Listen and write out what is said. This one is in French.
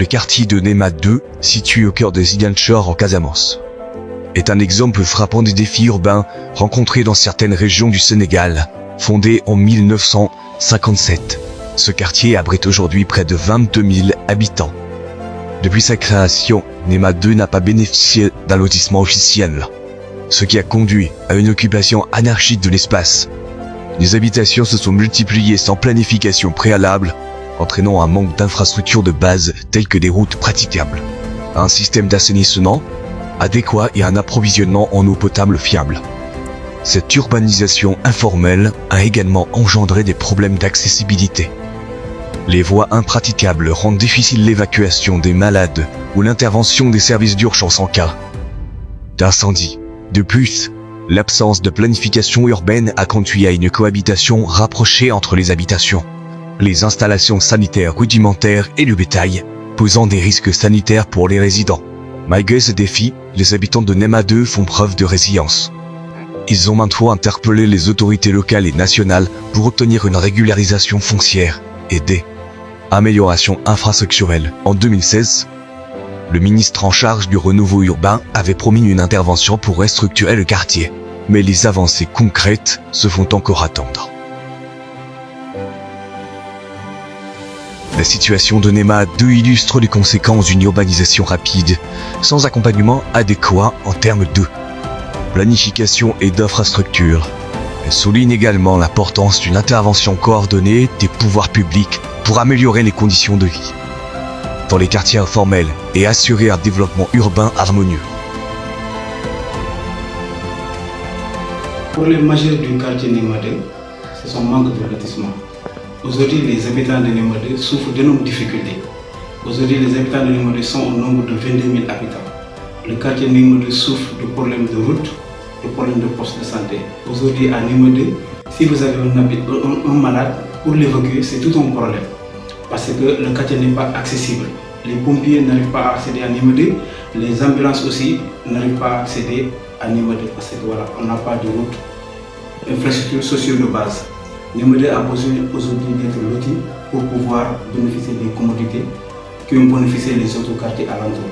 Le quartier de Nema 2, situé au cœur de Ziguinchor en Casamance, est un exemple frappant des défis urbains rencontrés dans certaines régions du Sénégal. Fondé en 1957, ce quartier abrite aujourd'hui près de 22 000 habitants. Depuis sa création, Nema 2 n'a pas bénéficié d'un lotissement officiel, ce qui a conduit à une occupation anarchique de l'espace. Les habitations se sont multipliées sans planification préalable, entraînant un manque d'infrastructures de base telles que des routes praticables, un système d'assainissement adéquat et un approvisionnement en eau potable fiable. Cette urbanisation informelle a également engendré des problèmes d'accessibilité. Les voies impraticables rendent difficile l'évacuation des malades ou l'intervention des services d'urgence en cas d'incendie. De plus, l'absence de planification urbaine a conduit à une cohabitation rapprochée entre les habitations, les installations sanitaires rudimentaires et le bétail, posant des risques sanitaires pour les résidents. Malgré ces défis, les habitants de Nema 2 font preuve de résilience. Ils ont maintes fois interpellé les autorités locales et nationales pour obtenir une régularisation foncière et des améliorations infrastructurelles. En 2016, le ministre en charge du renouveau urbain avait promis une intervention pour restructurer le quartier. Mais les avancées concrètes se font encore attendre. La situation de Nema 2 illustre les conséquences d'une urbanisation rapide, sans accompagnement adéquat en termes de planification et d'infrastructures. Elle souligne également l'importance d'une intervention coordonnée des pouvoirs publics pour améliorer les conditions de vie dans les quartiers informels et assurer un développement urbain harmonieux. Pour les majeurs du quartier Nema 2, c'est son manque de lotissement. Aujourd'hui, les habitants de Nema 2 souffrent d'énormes difficultés. Aujourd'hui, les habitants de Nema 2 sont au nombre de 22 000 habitants. Le quartier Nema 2 souffre de problèmes de route, de problèmes de postes de santé. Aujourd'hui, à Nema 2, si vous avez un malade, pour l'évacuer, c'est tout un problème. Parce que le quartier n'est pas accessible. Les pompiers n'arrivent pas à accéder à Nema 2, les ambulances aussi n'arrivent pas à accéder à Nema 2 parce que voilà, on n'a pas de route, infrastructure sociale de base. Nema 2 a besoin aujourd'hui d'être loti pour pouvoir bénéficier des commodités qui ont bénéficié les autres quartiers alentours.